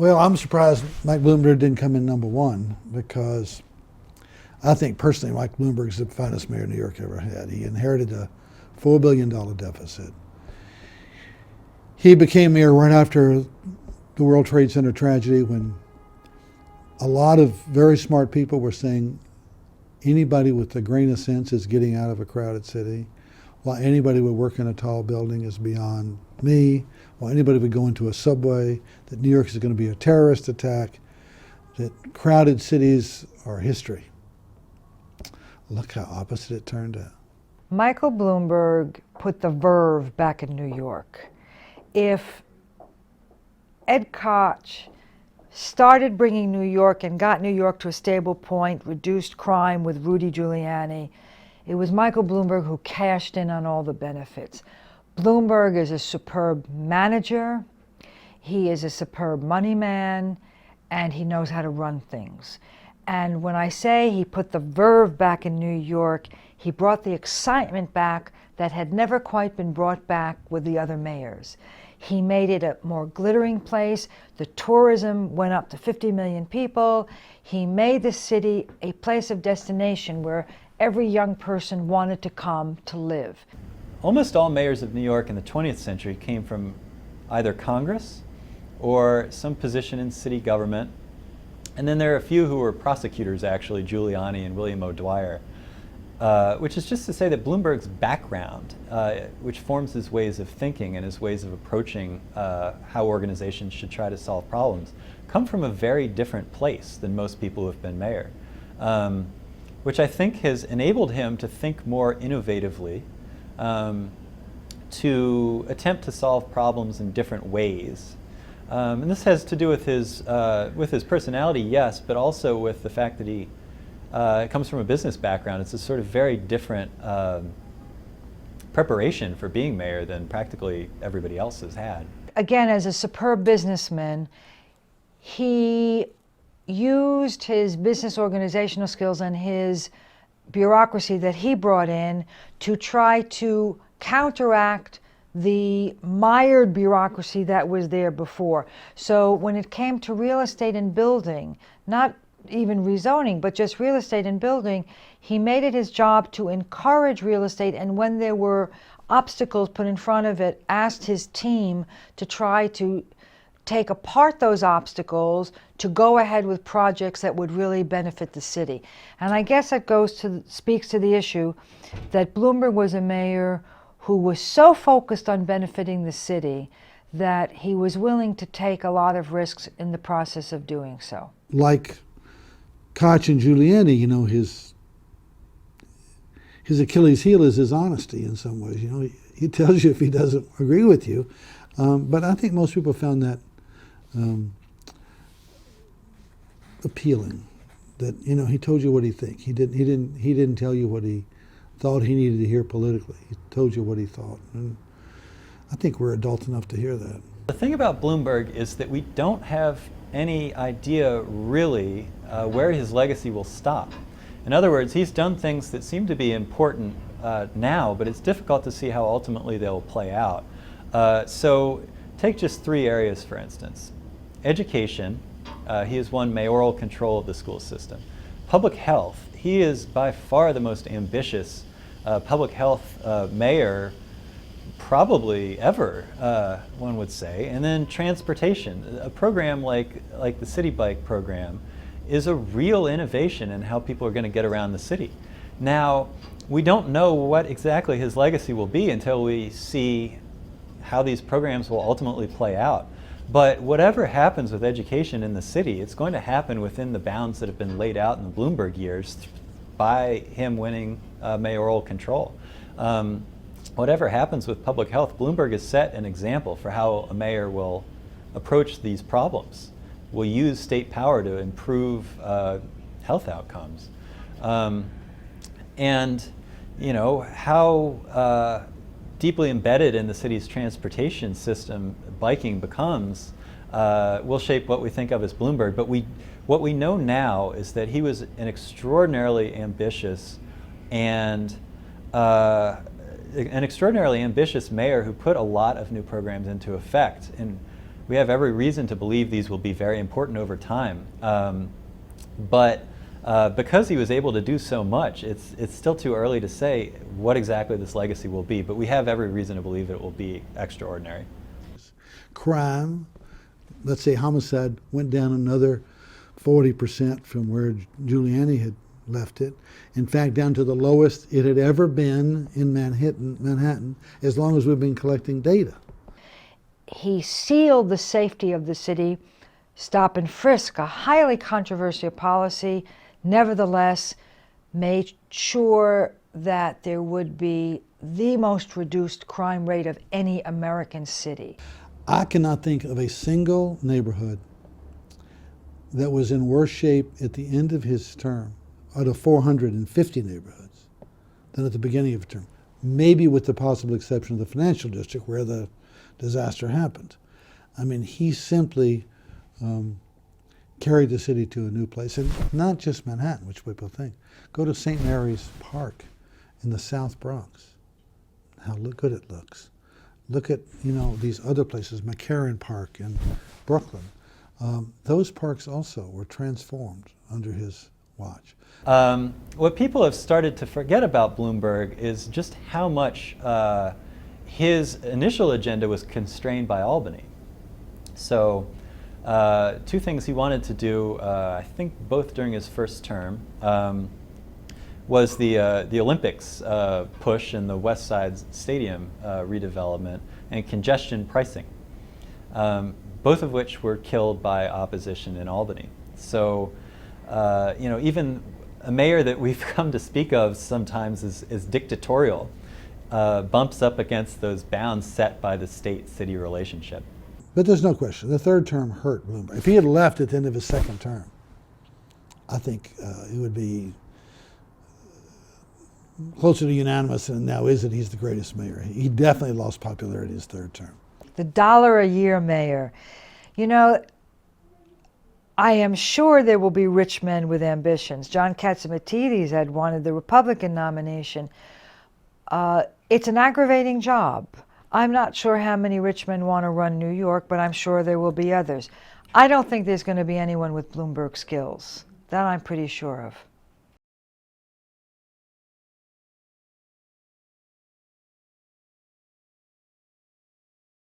Well, I'm surprised Mike Bloomberg didn't come in number one, because I think personally Mike Bloomberg's the finest mayor New York ever had. He inherited a $4 billion deficit. He became mayor right after the World Trade Center tragedy, when a lot of very smart people were saying anybody with a grain of sense is getting out of a crowded city, while anybody would work in a tall building is beyond me, while anybody would go into a subway, that New York is going to be a terrorist attack, that crowded cities are history. Look how opposite it turned out. Michael Bloomberg put the verve back in New York. If Ed Koch started bringing New York and got New York to a stable point, reduced crime with Rudy Giuliani, it was Michael Bloomberg who cashed in on all the benefits. Bloomberg is a superb manager, he is a superb money man, and he knows how to run things. And when I say he put the verve back in New York, he brought the excitement back that had never quite been brought back with the other mayors. He made it a more glittering place. The tourism went up to 50 million people. He made the city a place of destination where every young person wanted to come to live. Almost all mayors of New York in the 20th century came from either Congress or some position in city government. And then there are a few who were prosecutors, actually, Giuliani and William O'Dwyer, which is just to say that Bloomberg's background, which forms his ways of thinking and his ways of approaching how organizations should try to solve problems, come from a very different place than most people who have been mayor, which I think has enabled him to think more innovatively, to attempt to solve problems in different ways. And this has to do with his personality, yes, but also with the fact that he comes from a business background. It's a sort of very different preparation for being mayor than practically everybody else has had. Again, as a superb businessman, he used his business organizational skills and his bureaucracy that he brought in to try to counteract the mired bureaucracy that was there before. So when it came to real estate and building, not even rezoning, but just real estate and building, he made it his job to encourage real estate, and when there were obstacles put in front of it, asked his team to try to take apart those obstacles to go ahead with projects that would really benefit the city. And I guess that speaks to the issue that Bloomberg was a mayor who was so focused on benefiting the city that he was willing to take a lot of risks in the process of doing so. Like Koch and Giuliani, you know, his Achilles heel is his honesty in some ways. You know, he tells you if he doesn't agree with you. But I think most people found that appealing. That, you know, he told you what he thinks. He didn't tell you what he thought he needed to hear politically. He told you what he thought. And I think we're adult enough to hear that. The thing about Bloomberg is that we don't have any idea really where his legacy will stop. In other words, he's done things that seem to be important now, but it's difficult to see how ultimately they'll play out. So take just three areas, for instance. Education, he has won mayoral control of the school system. Public health, he is by far the most ambitious public health mayor probably ever, one would say. And then transportation, a program like the City Bike program is a real innovation in how people are going to get around the city. Now, we don't know what exactly his legacy will be until we see how these programs will ultimately play out. But whatever happens with education in the city, it's going to happen within the bounds that have been laid out in the Bloomberg years by him winning mayoral control. Whatever happens with public health, Bloomberg has set an example for how a mayor will approach these problems. Will use state power to improve health outcomes. And you know, how deeply embedded in the city's transportation system biking becomes will shape what we think of as Bloomberg. But what we know now is that he was an extraordinarily ambitious mayor who put a lot of new programs into effect. And we have every reason to believe these will be very important over time. But because he was able to do so much, it's still too early to say what exactly this legacy will be, but we have every reason to believe it will be extraordinary. Crime, let's say homicide, went down another 40% from where Giuliani had left it. In fact, down to the lowest it had ever been in Manhattan, as long as we've been collecting data. He sealed the safety of the city, stop and frisk, a highly controversial policy, nevertheless made sure that there would be the most reduced crime rate of any American city. I cannot think of a single neighborhood that was in worse shape at the end of his term, out of 450 neighborhoods, than at the beginning of the term. Maybe with the possible exception of the financial district where the disaster happened. I mean, he simply carried the city to a new place. And not just Manhattan, which people think. Go to St. Mary's Park in the South Bronx. How good it looks. Look at, these other places, McCarran Park in Brooklyn. Those parks also were transformed under his watch. What people have started to forget about Bloomberg is just how much his initial agenda was constrained by Albany. So two things he wanted to do, I think both during his first term, was the Olympics push in the West Side Stadium redevelopment and congestion pricing, both of which were killed by opposition in Albany. So, even a mayor that we've come to speak of sometimes as dictatorial bumps up against those bounds set by the state-city relationship. But there's no question, the third term hurt Bloomberg. If he had left at the end of his second term, I think it would be closer to unanimous than now is that he's the greatest mayor. He definitely lost popularity his third term. The $1 a year mayor. I am sure there will be rich men with ambitions. John Catsimatidis had wanted the Republican nomination. It's an aggravating job. I'm not sure how many rich men want to run New York, but I'm sure there will be others. I don't think there's going to be anyone with Bloomberg skills. That I'm pretty sure of.